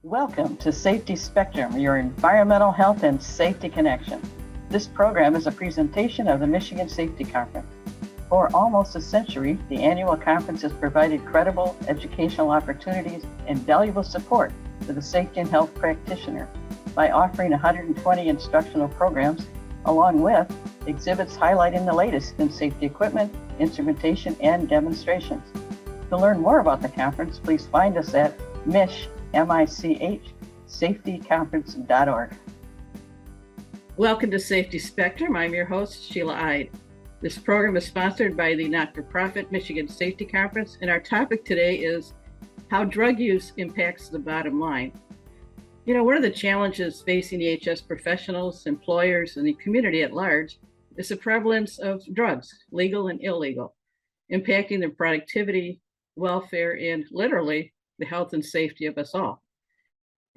Welcome to Safety Spectrum, your environmental health and safety connection. This program is a presentation of the Michigan Safety Conference. For almost a century, the annual conference has provided credible educational opportunities and valuable support to the safety and health practitioner by offering 120 instructional programs, along with exhibits highlighting the latest in safety equipment, instrumentation, and demonstrations. To learn more about the conference, please find us at MICH, safetyconference.org. Welcome to Safety Spectrum. I'm your host, Sheila Ide. This program is sponsored by the not-for-profit Michigan Safety Conference, and our topic today is how drug use impacts the bottom line. You know, one of the challenges facing EHS professionals, employers, and the community at large is the prevalence of drugs, legal and illegal, impacting their productivity, welfare, and literally the health and safety of us all.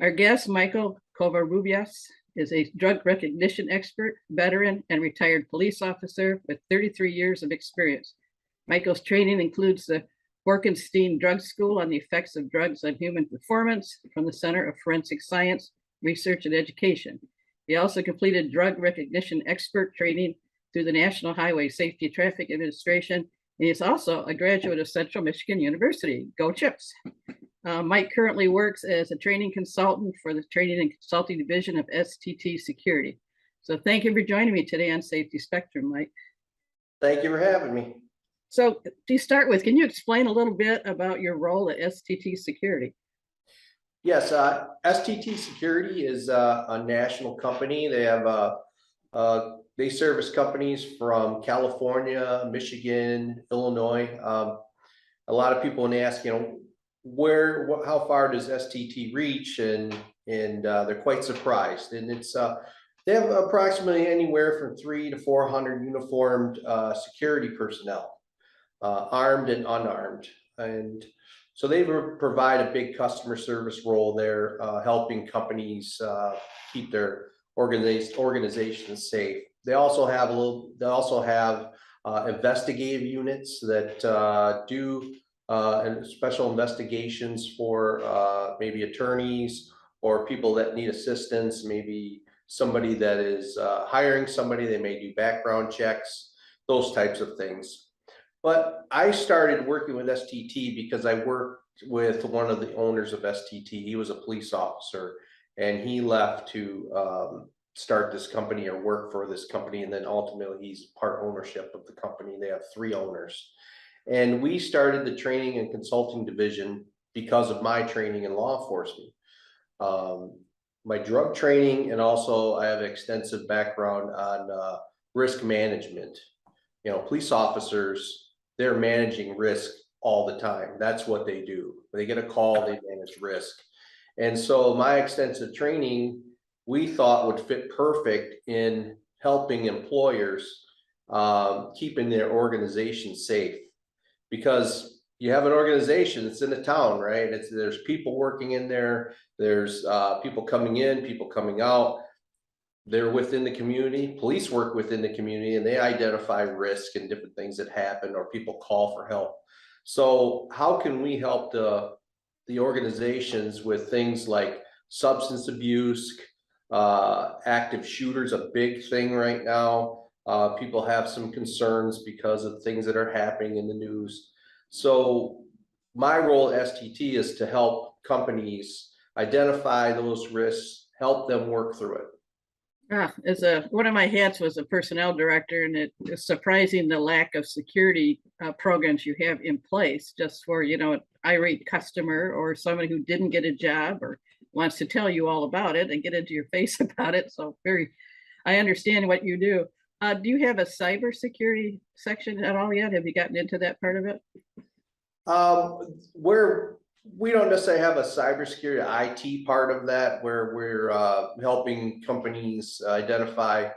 Our guest, Michael Covarrubias, is a drug recognition expert, veteran, and retired police officer with 33 years of experience. Michael's training includes the Borkenstein Drug School on the effects of drugs on human performance from the Center of Forensic Science, Research, and Education. He also completed drug recognition expert training through the National Highway Safety Traffic Administration, and he's also a graduate of Central Michigan University. Go Chips! Mike currently works as a training consultant for the Training and Consulting Division of STT Security. So thank you for joining me today on Safety Spectrum, Mike. Thank you for having me. So to start with, can you explain a little bit about your role at STT Security? Yes, STT Security is a national company. They have they service companies from California, Michigan, Illinois. A lot of people when they ask, how far does STT reach, and they're quite surprised. And it's they have approximately anywhere from 300 to 400 uniformed security personnel, armed and unarmed, and so they provide a big customer service role there, helping companies keep their organizations safe. They also have investigative units that do and special investigations for maybe attorneys or people that need assistance, maybe somebody that is hiring somebody, they may do background checks, those types of things. But I started working with STT because I worked with one of the owners of STT. He was a police officer, and he left to start this company or work for this company, and then ultimately he's part ownership of the company. They have 3 owners. And we started the training and consulting division because of my training in law enforcement. My drug training, and also I have extensive background on risk management. Police officers, they're managing risk all the time. That's what they do. When they get a call, they manage risk. And so my extensive training, we thought would fit perfect in helping employers keeping their organization safe. Because you have an organization that's in a town, right? There's people working in there. There's people coming in, people coming out. They're within the community. Police work within the community, and they identify risk and different things that happen, or people call for help. So how can we help the organizations with things like substance abuse, active shooters, a big thing right now. People have some concerns because of things that are happening in the news. So my role at STT is to help companies identify those risks, help them work through it. One of my hats was a personnel director, and it is surprising the lack of security programs you have in place just for, an irate customer or somebody who didn't get a job or wants to tell you all about it and get into your face about it. So I understand what you do. Do you have a cybersecurity section at all yet? Have you gotten into that part of it? We don't necessarily have a cybersecurity IT part of that, where we're helping companies identify,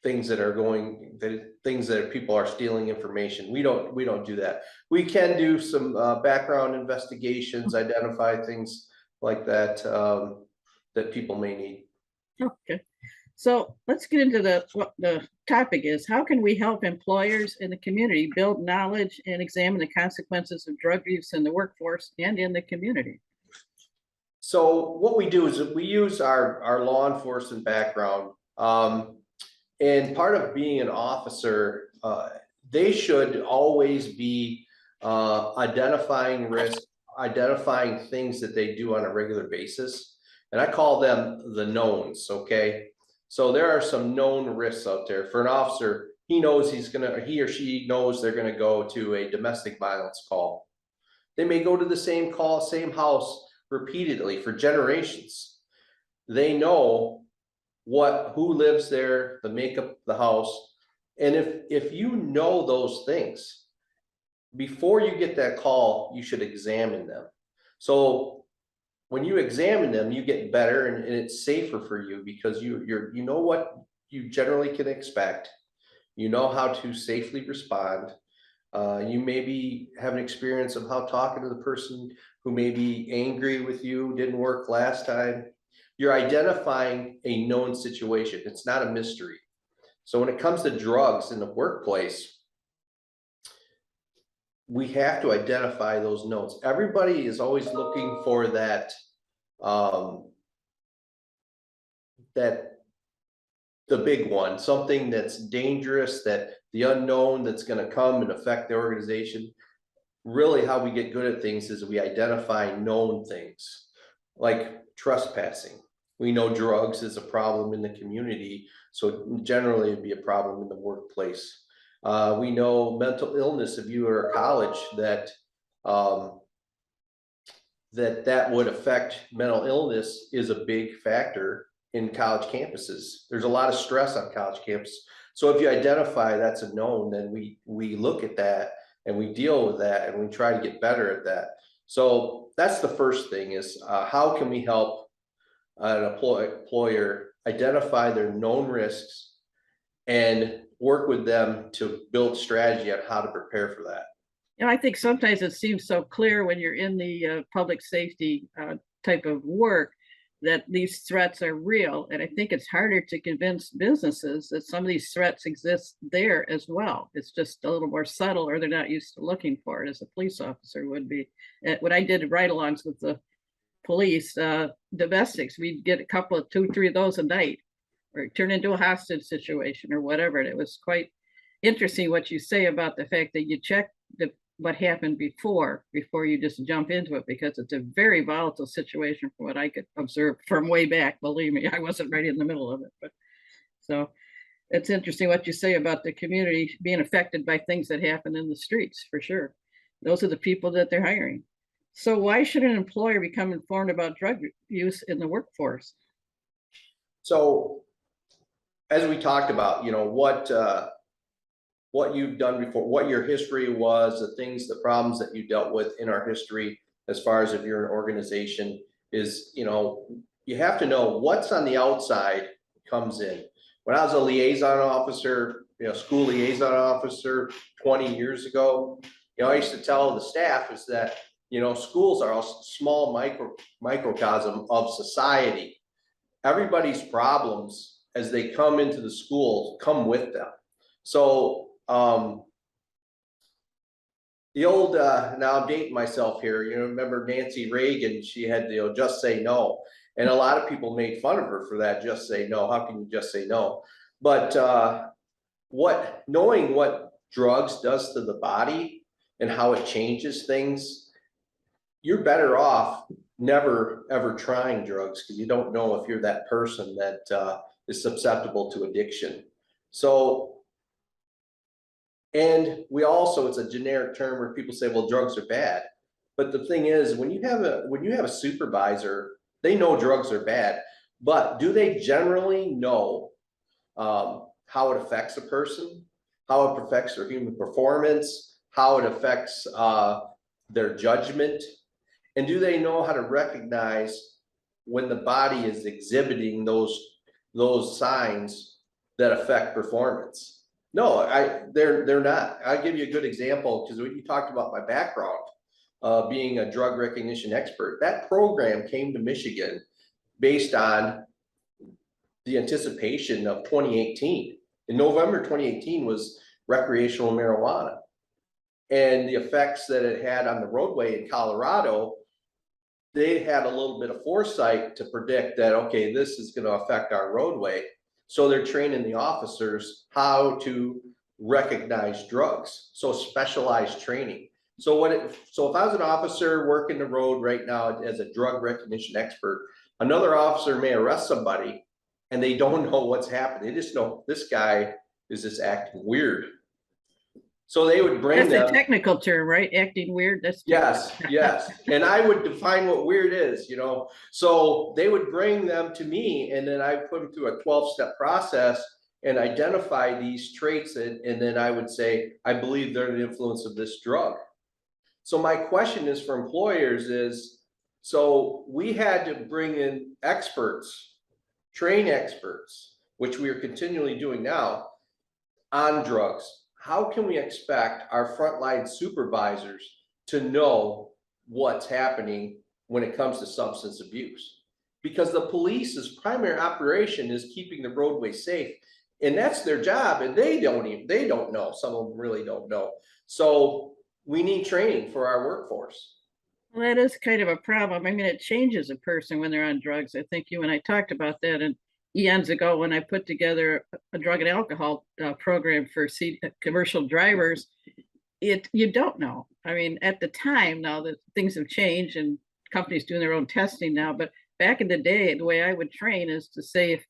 things that people are stealing information. We don't do that. We can do some background investigations, identify things like that that people may need. Okay. So let's get into what the topic is. How can we help employers in the community build knowledge and examine the consequences of drug use in the workforce and in the community? So what we do is we use our law enforcement background. And part of being an officer, they should always be identifying risk, identifying things that they do on a regular basis. And I call them the knowns, okay? So there are some known risks out there. For an officer, he knows he or she knows they're gonna go to a domestic violence call. They may go to the same call, same house repeatedly for generations. They know who lives there, the makeup of the house. And if you know those things, before you get that call, you should examine them. So when you examine them, you get better, and it's safer for you because you know what you generally can expect. You know how to safely respond. You maybe have an experience of how talking to the person who may be angry with you didn't work last time. You're identifying a known situation. It's not a mystery. So when it comes to drugs in the workplace, we have to identify those knowns. Everybody is always looking for that the big one, something that's dangerous, that the unknown that's going to come and affect the organization. Really, how we get good at things is we identify known things, like trespassing. We know drugs is a problem in the community, so generally it'd be a problem in the workplace. We know mental illness. If you are a college, that that would affect mental illness is a big factor in college campuses. There's a lot of stress on college campuses. So if you identify that's a known, then we look at that and we deal with that and we try to get better at that. So that's the first thing is how can we help an employer identify their known risks and work with them to build strategy on how to prepare for that. I think sometimes it seems so clear when you're in the public safety type of work that these threats are real. And I think it's harder to convince businesses that some of these threats exist there as well. It's just a little more subtle, or they're not used to looking for it as a police officer would be. When I did ride-alongs with the police, domestics, we'd get a couple of 2, 3 of those a night, or turn into a hostage situation or whatever. And it was quite interesting what you say about the fact that you check what happened before you just jump into it, because it's a very volatile situation from what I could observe from way back. Believe me, I wasn't right in the middle of it. But so it's interesting what you say about the community being affected by things that happen in the streets, for sure. Those are the people that they're hiring. So why should an employer become informed about drug use in the workforce? So as we talked about, you know, what you've done before, what your history was, the things, the problems that you dealt with in our history, as far as if you're an organization, is, you know, you have to know what's on the outside comes in. When I was a liaison officer, you know, school liaison officer 20 years ago, you know, I used to tell the staff is that, you know, schools are a small microcosm of society. Everybody's problems as they come into the school come with them. So the old now I'm dating myself here, you know, remember Nancy Reagan, she had, you know, just say no, and a lot of people made fun of her for that. Just say no, how can you just say no? But knowing what drugs does to the body and how it changes things, you're better off never ever trying drugs, because you don't know if you're that person that is susceptible to addiction. So, and we also, it's a generic term where people say, well, drugs are bad. But the thing is, when you have a supervisor, they know drugs are bad, but do they generally know how it affects a person, how it affects their human performance, how it affects their judgment? And do they know how to recognize when the body is exhibiting those signs that affect performance? No, they're not. I'll give you a good example, because when you talked about my background, being a drug recognition expert, that program came to Michigan based on the anticipation of 2018. In November 2018 was recreational marijuana, and the effects that it had on the roadway in Colorado. they had a little bit of foresight to predict that, okay, this is going to affect our roadway. So they're training the officers how to recognize drugs. So specialized training. So so if I was an officer working the road right now as a drug recognition expert, another officer may arrest somebody and they don't know what's happening. They just know this guy is just acting weird. So they would bring That's them. a technical term, right? Acting weird. That's Yes, yes. And I would define what weird is, So they would bring them to me and then I put them through a 12-step process and identify these traits. And then I would say, I believe they're the influence of this drug. So my question is for employers is, so we had to bring in experts, train experts, which we are continually doing now on drugs. How can we expect our frontline supervisors to know what's happening when it comes to substance abuse? Because the police's primary operation is keeping the roadway safe, and that's their job, and they don't know. Some of them really don't know. So we need training for our workforce. Well, that is kind of a problem. I mean, it changes a person when they're on drugs. I think you and I talked about that and eons ago when I put together a drug and alcohol program for commercial drivers. You don't know. I mean, at the time, now that things have changed and companies doing their own testing now, but back in the day, the way I would train is to say, if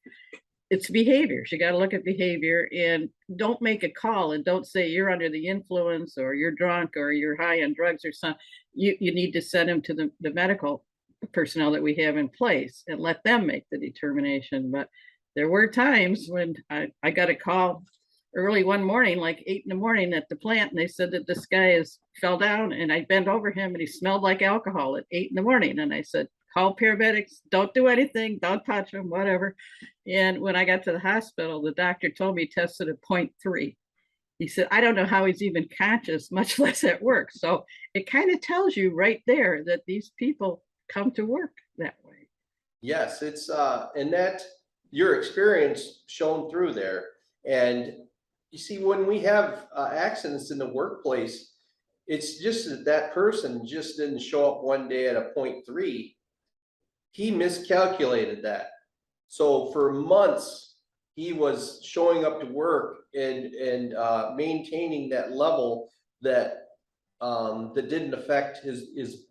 it's behaviors, you got to look at behavior and don't make a call and don't say you're under the influence or you're drunk or you're high on drugs or something. You need to send them to the medical personnel that we have in place and let them make the determination. But there were times when I got a call early one morning, like 8 a.m. at the plant, and they said that this guy fell down, and I bent over him and he smelled like alcohol at 8 a.m. And I said, call paramedics, don't do anything, don't touch him, whatever. And when I got to the hospital, the doctor told me he tested at 0.3. He said, I don't know how he's even conscious, much less at work. So it kind of tells you right there that these people come to work that way. Yes, it's and that your experience shown through there. And you see, when we have accidents in the workplace, it's just that person just didn't show up one day at a 0.3. He miscalculated that. So for months, he was showing up to work and maintaining that level that that didn't affect his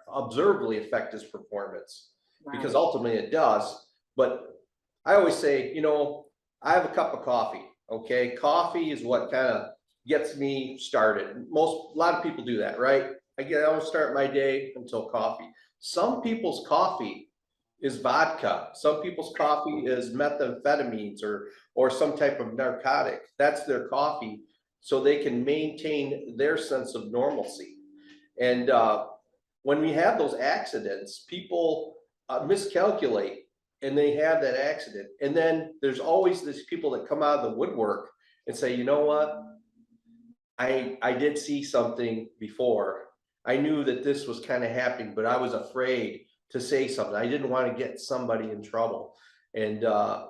observably affect his performance. Wow. Because ultimately it does. But I always say, I have a cup of coffee. Okay, coffee is what kind of gets me started. A lot of people do that, right? I don't start my day until coffee. Some people's coffee is vodka. Some people's coffee is methamphetamines or some type of narcotic. That's their coffee, so they can maintain their sense of normalcy. And when we have those accidents, people miscalculate and they have that accident. And then there's always these people that come out of the woodwork and say, you know what? I did see something before. I knew that this was kind of happening, but I was afraid to say something. I didn't want to get somebody in trouble. And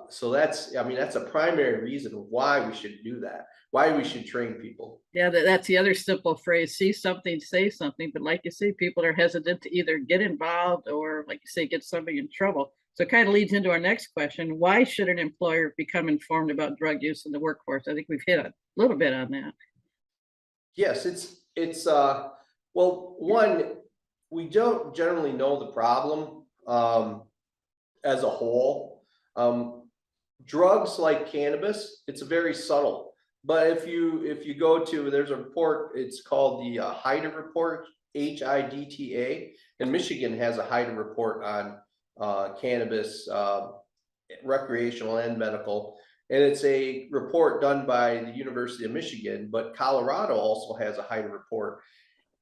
so that's a primary reason why we should do that, why we should train people. Yeah, that's the other simple phrase, see something, say something. But like you say, people are hesitant to either get involved or, like you say, get somebody in trouble. So it kind of leads into our next question. Why should an employer become informed about drug use in the workforce? I think we've hit a little bit on that. Yes, it's well, one, we don't generally know the problem as a whole. Drugs like cannabis, it's very subtle. But if you go to, there's a report, it's called the HIDTA report, HIDTA, and Michigan has a HIDTA report on cannabis, recreational and medical. And it's a report done by the University of Michigan, but Colorado also has a HIDTA report.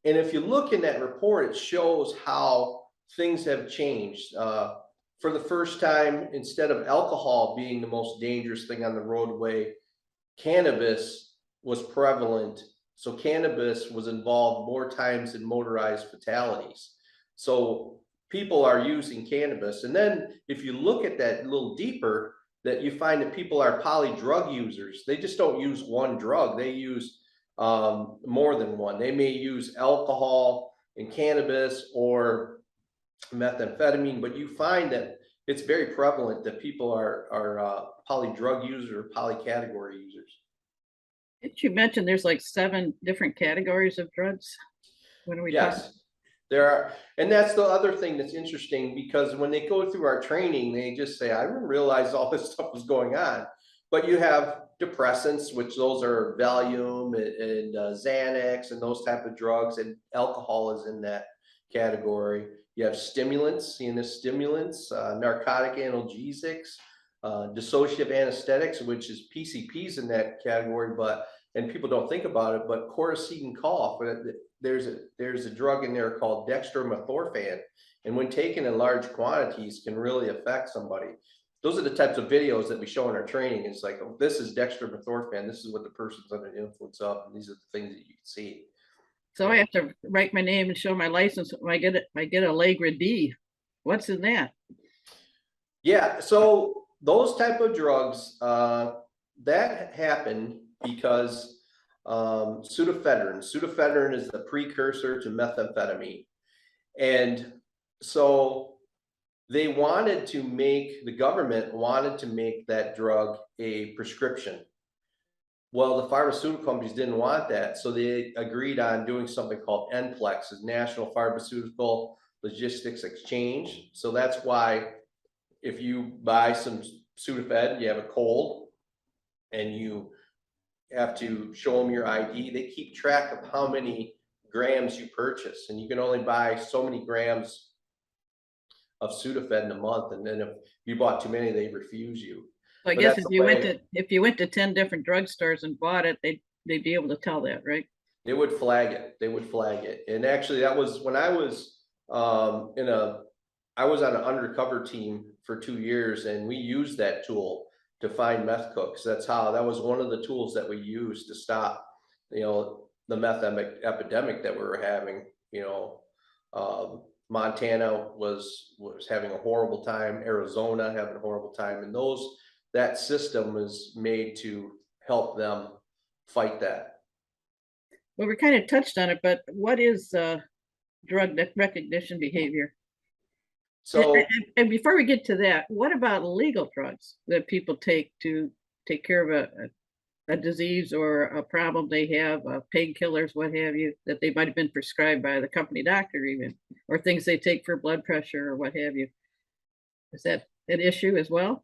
And if you look in that report, it shows how things have changed. For the first time, instead of alcohol being the most dangerous thing on the roadway, cannabis was prevalent. So cannabis was involved more times in motorized fatalities. So people are using cannabis. And then if you look at that a little deeper, that you find that people are poly-drug users. They just don't use one drug. They use more than one. They may use alcohol and cannabis or methamphetamine, but you find that it's very prevalent that people are poly drug users or polycategory users. Didn't you mention there's like 7 different categories of drugs? When are we talking? Yes, there are, and that's the other thing that's interesting, because when they go through our training, they just say, I didn't realize all this stuff was going on. But you have depressants, which those are Valium and Xanax and those type of drugs, and alcohol is in that category. You have stimulants, CNS stimulants, narcotic analgesics, dissociative anesthetics, which is PCPs in that category, and people don't think about it, but Coracetin cough, there's a drug in there called dextromethorphan, and when taken in large quantities can really affect somebody. Those are the types of videos that we show in our training. It's like, oh, this is dextromethorphan, this is what the person's under the influence of, and these are the things that you can see. So I have to write my name and show my license. I get a Allegra D. What's in that? Yeah, so those type of drugs that happen because pseudoephedrine is the precursor to methamphetamine, and so the government wanted to make that drug a prescription. Well, the pharmaceutical companies didn't want that, so they agreed on doing something called NPLEX, is National Pharmaceutical Logistics Exchange. So that's why if you buy some Sudafed, you have a cold, and you have to show them your ID, they keep track of how many grams you purchase, and you can only buy so many grams of Sudafed in a month, and then if you bought too many, they refuse you. So I guess if you went to 10 different drugstores and bought it, they'd be able to tell that, right? They would flag it. They would flag it. And actually, that was when I was I was on an undercover team for 2 years, and we used that tool to find meth cooks. That was one of the tools that we used to stop, the meth epidemic that we were having. Montana was having a horrible time, Arizona having a horrible time, and that system was made to help them fight that. Well, we kind of touched on it, but what is drug recognition behavior? So, and before we get to that, what about illegal drugs that people take to take care of a disease or a problem they have, painkillers, what have you, that they might have been prescribed by the company doctor even, or things they take for blood pressure or what have you? Is that an issue as well?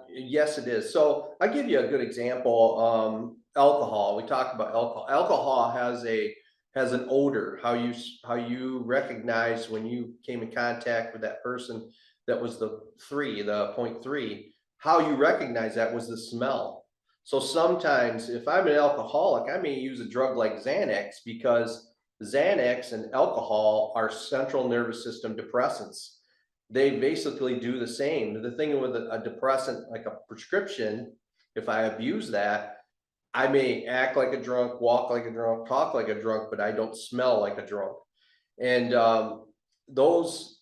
yes, it is. So I'll give you a good example. Alcohol. We talked about alcohol. Alcohol has an odor. How you recognize when you came in contact with that person that was the 0.3. How you recognize that was the smell. So sometimes if I'm an alcoholic, I may use a drug like Xanax, because Xanax and alcohol are central nervous system depressants. They basically do the same. The thing with a depressant, like a prescription, if I abuse that, I may act like a drunk, walk like a drunk, talk like a drunk, but I don't smell like a drunk. And those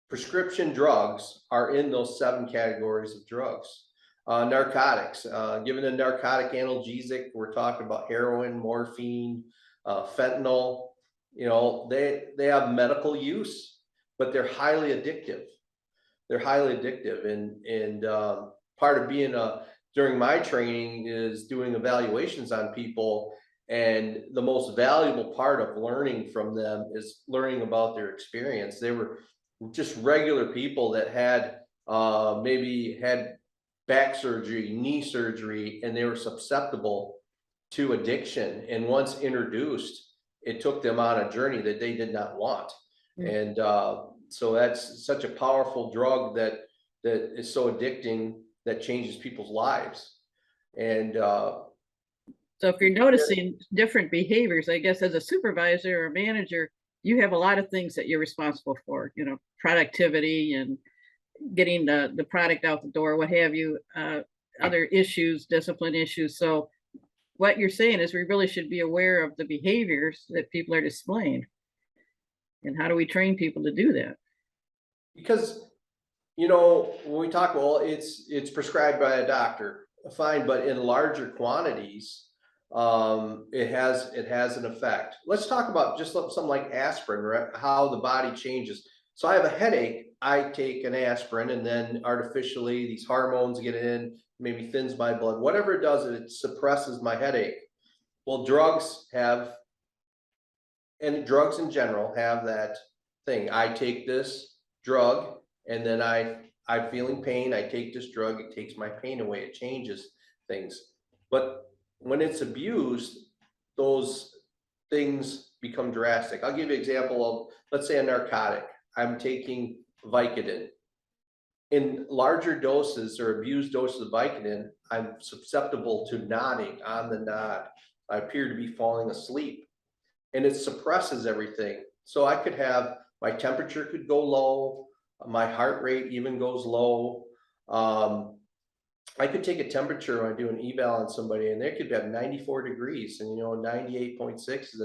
prescription drugs are in those 7 categories of drugs. Narcotics, given a narcotic analgesic, we're talking about heroin, morphine, fentanyl. They have medical use, but they're highly addictive. And part of being during my training is doing evaluations on people, and the most valuable part of learning from them is learning about their experience. They were just regular people that had maybe had back surgery, knee surgery, and they were susceptible to addiction. And once introduced, it took them on a journey that they did not want. And so that's such a powerful drug that is so addicting, that changes people's lives. And so if you're noticing different behaviors, I guess as a supervisor or manager, you have a lot of things that you're responsible for, productivity and getting the product out the door, what have you, other issues, discipline issues. So what you're saying is we really should be aware of the behaviors that people are displaying. And how do we train people to do that? Because, when we talk, well, it's prescribed by a doctor, fine, but in larger quantities, it has an effect. Let's talk about just something like aspirin, right? How the body changes. So I have a headache, I take an aspirin, and then artificially these hormones get in, maybe thins my blood. Whatever it does, it suppresses my headache. Well, drugs in general have that thing. I take this drug, and then I'm feeling pain. I take this drug, it takes my pain away. It changes things. But when it's abused, those things become drastic. I'll give you an example of, let's say, a narcotic. I'm taking Vicodin. In larger doses or abused doses of Vicodin, I'm susceptible to nodding on the nod. I appear to be falling asleep, and it suppresses everything. So I could have, my temperature could go low, my heart rate even goes low. I could take a temperature when I do an eval on somebody, and they could have 94 degrees, and 98.6 is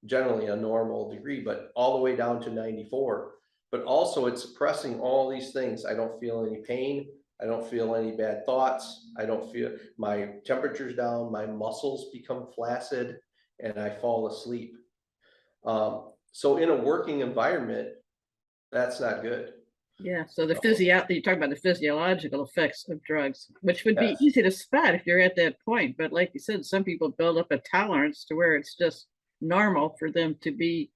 generally a normal degree, but all the way down to 94. But also it's suppressing all these things. I don't feel any pain. I don't feel any bad thoughts. I don't feel, my temperature's down, my muscles become flaccid, and I fall asleep. So in a working environment, that's not good. Yeah, so you talk about the physiological effects of drugs, which would be Yes. easy to spot if you're at that point. But like you said, some people build up a tolerance to where it's just normal for them to be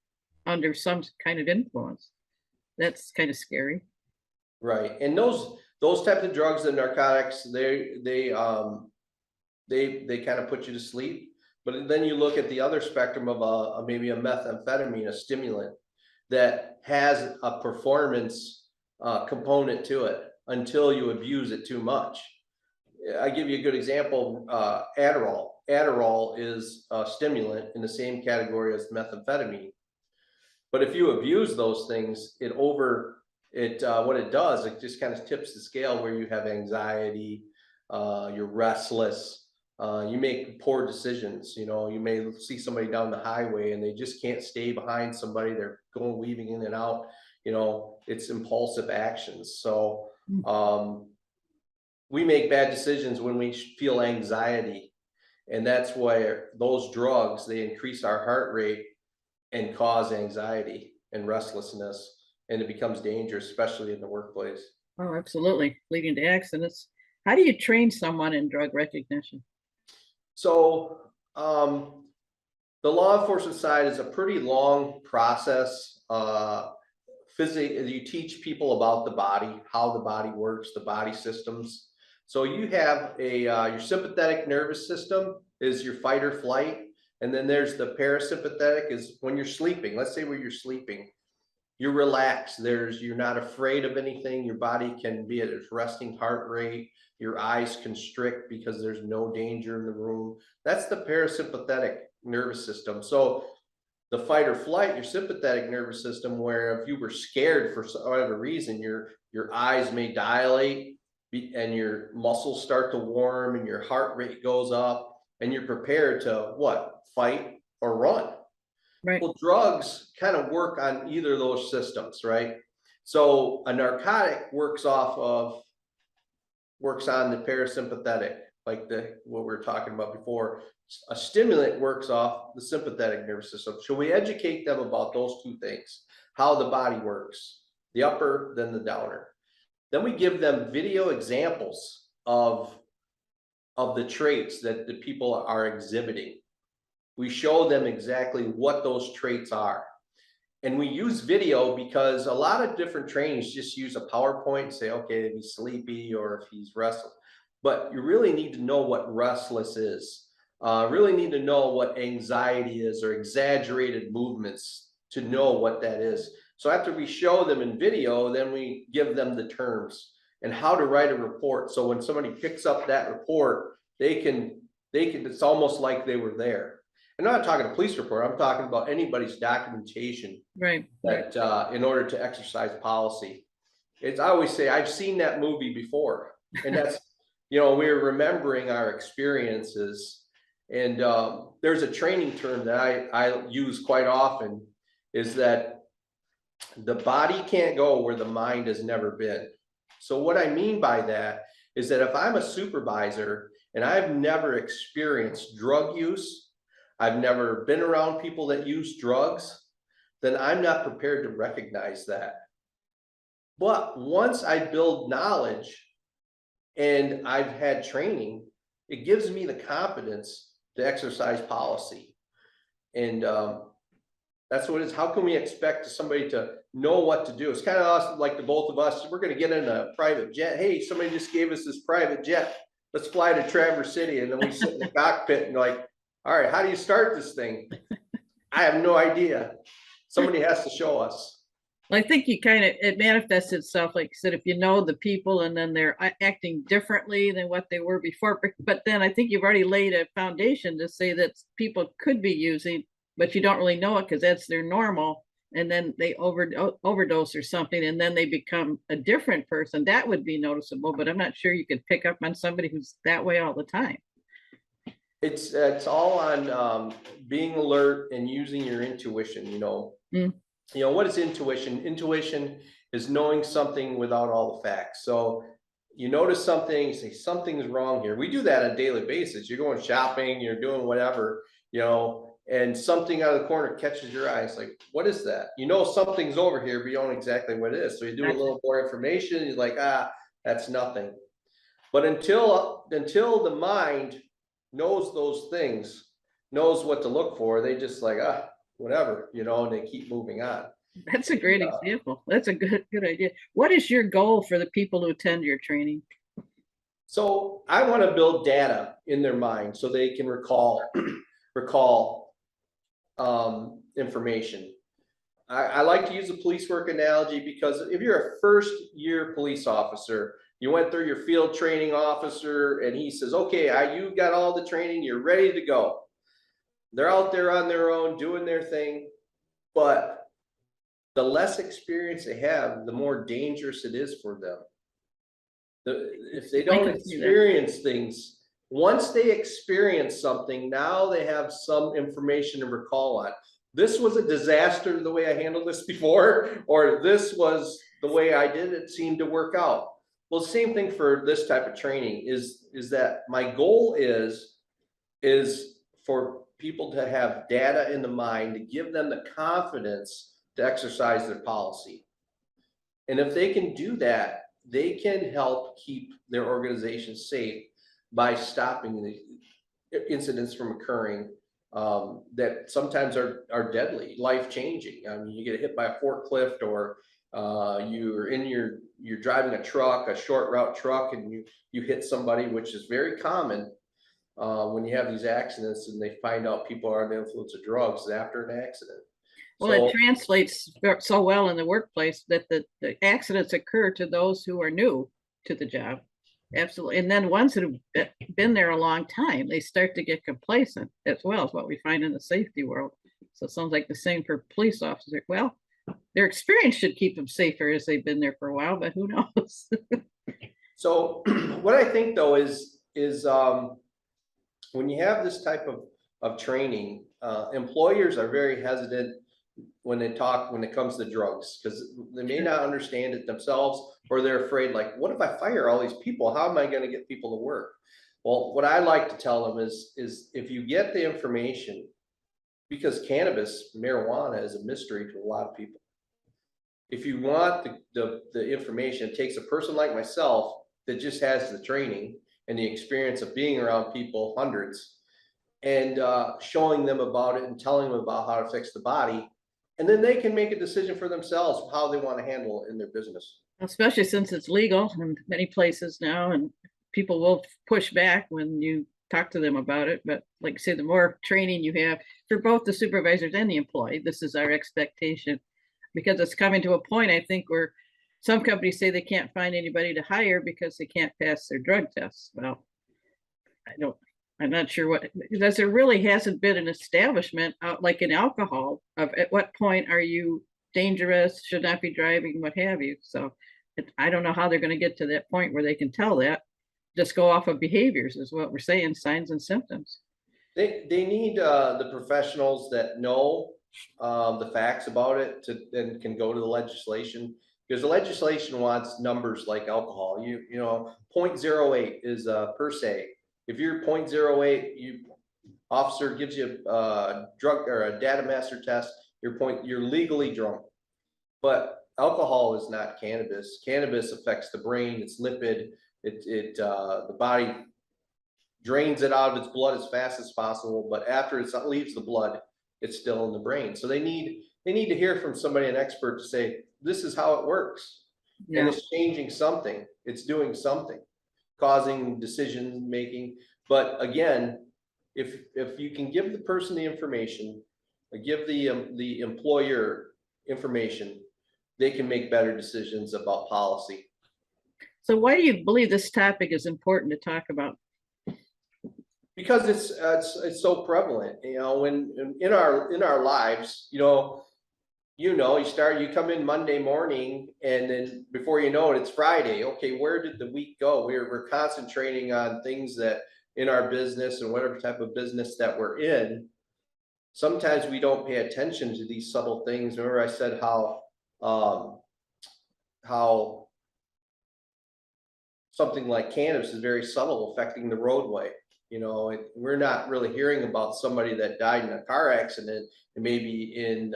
under some kind of influence. That's kind of scary. Right, and those types of drugs and narcotics, they kind of put you to sleep. But then you look at the other spectrum of maybe a methamphetamine, a stimulant that has a performance component to it until you abuse it too much. I give you a good example. Adderall. Adderall is a stimulant in the same category as methamphetamine. But if you abuse those things, what it does, it just kind of tips the scale where you have anxiety, you're restless, you make poor decisions. You may see somebody down the highway and they just can't stay behind somebody. They're weaving in and out. It's impulsive actions. So we make bad decisions when we feel anxiety, and that's why those drugs, they increase our heart rate and cause anxiety and restlessness, and it becomes dangerous, especially in the workplace. Oh, absolutely. Leading to accidents. How do you train someone in drug recognition? So the law enforcement side is a pretty long process. You teach people about the body, how the body works, the body systems. So you have your sympathetic nervous system is your fight or flight. And then there's the parasympathetic, is when you're sleeping. Let's say when you're sleeping, you're relaxed. You're not afraid of anything. Your body can be at its resting heart rate. Your eyes constrict because there's no danger in the room. That's the parasympathetic nervous system. So the fight or flight, your sympathetic nervous system, where if you were scared for whatever reason, your eyes may dilate and your muscles start to warm and your heart rate goes up and you're prepared to fight or run. Right. Well, drugs kind of work on either of those systems, right? So a narcotic works on the parasympathetic, like what we were talking about before. A stimulant works off the sympathetic nervous system. So we educate them about those two things, how the body works, the upper, then the downer. Then we give them video examples of the traits that the people are exhibiting. We show them exactly what those traits are. And we use video because a lot of different trainings just use a PowerPoint and say, okay, if he's sleepy or if he's restless. But you really need to know what restless is. Really need to know what anxiety is or exaggerated movements to know what that is. So after we show them in video, then we give them the terms and how to write a report. So when somebody picks up that report, it's almost like they were there. I'm not talking a police report. I'm talking about anybody's documentation. Right. That in order to exercise policy. I always say, I've seen that movie before. And that's, we're remembering our experiences. And there's a training term that I use quite often, is that the body can't go where the mind has never been. So what I mean by that is that if I'm a supervisor and I've never experienced drug use, I've never been around people that use drugs, then I'm not prepared to recognize that. But once I build knowledge and I've had training, it gives me the confidence to exercise policy. And that's what it is. How can we expect somebody to know what to do? It's kind of us, like the both of us, we're going to get in a private jet. Hey, somebody just gave us this private jet. Let's fly to Traverse City. And then we sit in the cockpit and like, all right, how do you start this thing? I have no idea. Somebody has to show us. Well, I think it manifests itself, like you said, if you know the people and then they're acting differently than what they were before. But then I think you've already laid a foundation to say that people could be using, but you don't really know it because that's their normal. And then they overdose or something, and then they become a different person. That would be noticeable, but I'm not sure you could pick up on somebody who's that way all the time. It's all on being alert and using your intuition, you know. You know, what is intuition? Intuition is knowing something without all the facts. So you notice something, you say something's wrong here. We do that on a daily basis. You're going shopping, you're doing whatever, you know, and something out of the corner catches your eye. It's like, what is that? You know, something's over here, but you don't know exactly what it is. So you do a little more information. You're like, that's nothing. But until the mind knows those things, knows what to look for, they just like, whatever, you know, and they keep moving on. That's a great example. That's a good idea. What is your goal for the people who attend your training? So I want to build data in their mind so they can recall information. I like to use a police work analogy because if you're a first year police officer, you went through your field training officer and he says, okay, you got all the training, you're ready to go. They're out there on their own doing their thing, but the less experience they have, the more dangerous it is for them. If they don't experience things, once they experience something, now they have some information to recall on. This was a disaster the way I handled this before, or this was the way I did it seemed to work out. Well, same thing for this type of training is that my goal is for people to have data in the mind to give them the confidence to exercise their policy. And if they can do that, they can help keep their organization safe by stopping the incidents from occurring that sometimes are deadly, life-changing. I mean, you get hit by a forklift, or you're driving a truck, a short route truck, and you hit somebody, which is very common. When you have these accidents and they find out people are under the influence of drugs after an accident. Well, it translates so well in the workplace that the accidents occur to those who are new to the job. Absolutely. And then ones that have been there a long time, they start to get complacent as well, as what we find in the safety world. So it sounds like the same for police officers. Well, their experience should keep them safer as they've been there for a while, but who knows? So what I think though is when you have this type of training, employers are very hesitant when it comes to drugs, because they may not understand it themselves, or they're afraid, like, what if I fire all these people? How am I going to get people to work? Well, what I like to tell them is if you get the information, because marijuana is a mystery to a lot of people. If you want the information, it takes a person like myself that just has the training and the experience of being around people, hundreds, and showing them about it and telling them about how to fix the body. And then they can make a decision for themselves how they want to handle it in their business. Especially since it's legal in many places now, and people will push back when you talk to them about it. But like I say, the more training you have for both the supervisors and the employee, this is our expectation, because it's coming to a point, I think, where some companies say they can't find anybody to hire because they can't pass their drug tests. Well, I'm not sure because there really hasn't been an establishment like in alcohol of at what point are you dangerous, should not be driving, what have you. So I don't know how they're going to get to that point where they can tell that. Just go off of behaviors is what we're saying, signs and symptoms. They need the professionals that know the facts about it and can go to the legislation, because the legislation wants numbers like alcohol. 0.08 is per se. If you're 0.08, officer gives you a drug or a data master test, you're legally drunk. But alcohol is not cannabis. Cannabis affects the brain, it's lipid, the body drains it out of its blood as fast as possible, but after it leaves the blood, it's still in the brain. So they need to hear from somebody, an expert, to say, this is how it works. Yeah. And it's changing something, it's doing something, causing decision making. But again, if you can give the person the information, give the employer information, they can make better decisions about policy. So why do you believe this topic is important to talk about? Because it's so prevalent, when in our lives, you come in Monday morning, and then before you know it, it's Friday. Okay, where did the week go? We're concentrating on things that in our business and whatever type of business that we're in. Sometimes we don't pay attention to these subtle things. Remember I said how something like cannabis is very subtle, affecting the roadway. We're not really hearing about somebody that died in a car accident, and maybe in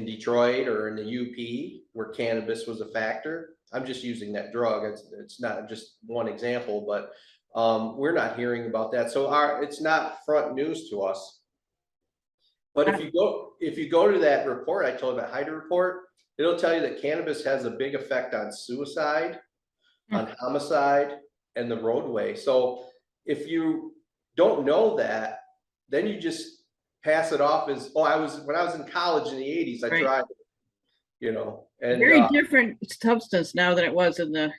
Detroit or in the UP where cannabis was a factor. I'm just using that drug. It's not just one example, but we're not hearing about that. So it's not front news to us. But if you go to that report I told you about, HIDE report, it'll tell you that cannabis has a big effect on suicide, on homicide, and the roadway. So if you don't know that, then you just pass it off as, when I was in college in the 80s, I tried it, and very different substance now than it was in the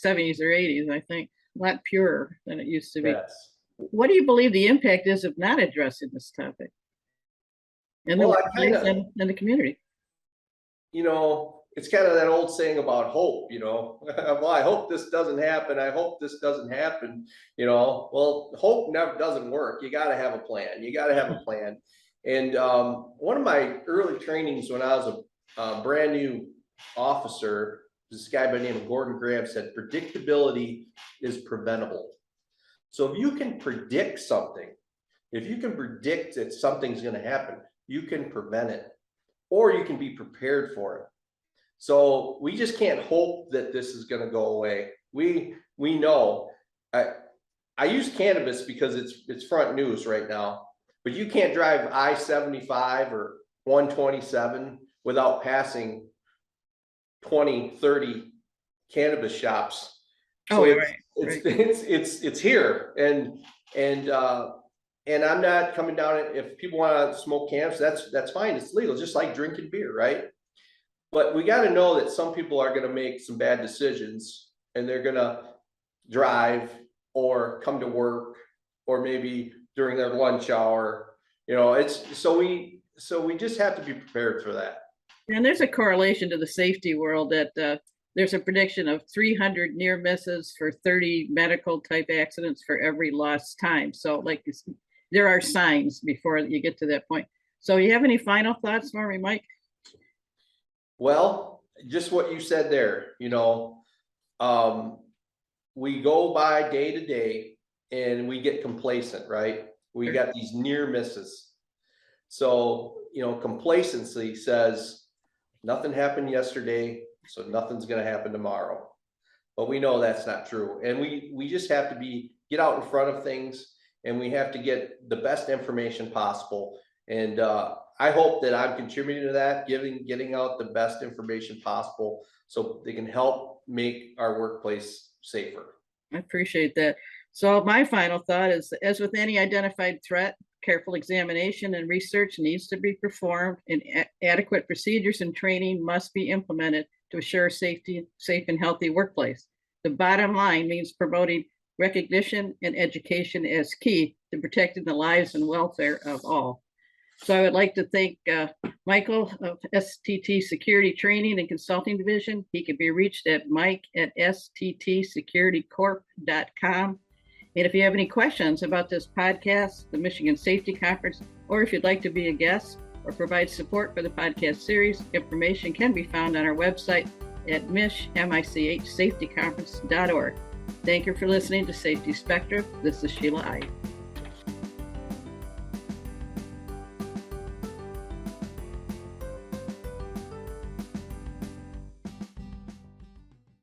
70s or 80s, I think. A lot purer than it used to be. Yes. What do you believe the impact is of not addressing this topic in the workplace and in the community? It's kind of that old saying about hope, well, I hope this doesn't happen. I hope this doesn't happen. Well, hope never doesn't work. You got to have a plan. And one of my early trainings when I was a brand new officer, this guy by the name of Gordon Graham said, predictability is preventable. So if you can predict something, if you can predict that something's going to happen, you can prevent it, or you can be prepared for it. So we just can't hope that this is going to go away. We know. I use cannabis because it's front news right now, but you can't drive I-75 or 127 without passing 20, 30 cannabis shops. So it's here, and I'm not coming down. If people want to smoke cannabis, that's fine. It's legal, just like drinking beer, right? But we got to know that some people are going to make some bad decisions, and they're going to drive or come to work, or maybe during their lunch hour. So we just have to be prepared for that. And there's a correlation to the safety world that there's a prediction of 300 near misses for 30 medical type accidents for every lost time. So there are signs before you get to that point. So you have any final thoughts for me, Mike? Well, just what you said there, we go by day to day and we get complacent, right? We got these near misses. So, complacency says nothing happened yesterday, so nothing's going to happen tomorrow. But we know that's not true. And we just have to get out in front of things, and we have to get the best information possible. And I hope that I'm contributing to that, getting out the best information possible so they can help make our workplace safer. I appreciate that. So my final thought is, as with any identified threat, careful examination and research needs to be performed, and adequate procedures and training must be implemented to assure a safe and healthy workplace. The bottom line means promoting recognition and education as key to protecting the lives and welfare of all. So I would like to thank Michael of STT Security Training and Consulting Division. He can be reached at mike@sttsecuritycorp.com. And if you have any questions about this podcast, the Michigan Safety Conference, or if you'd like to be a guest or provide support for the podcast series, information can be found on our website at michsafetyconference.org. Thank you for listening to Safety Spectrum. This is Sheila Ide.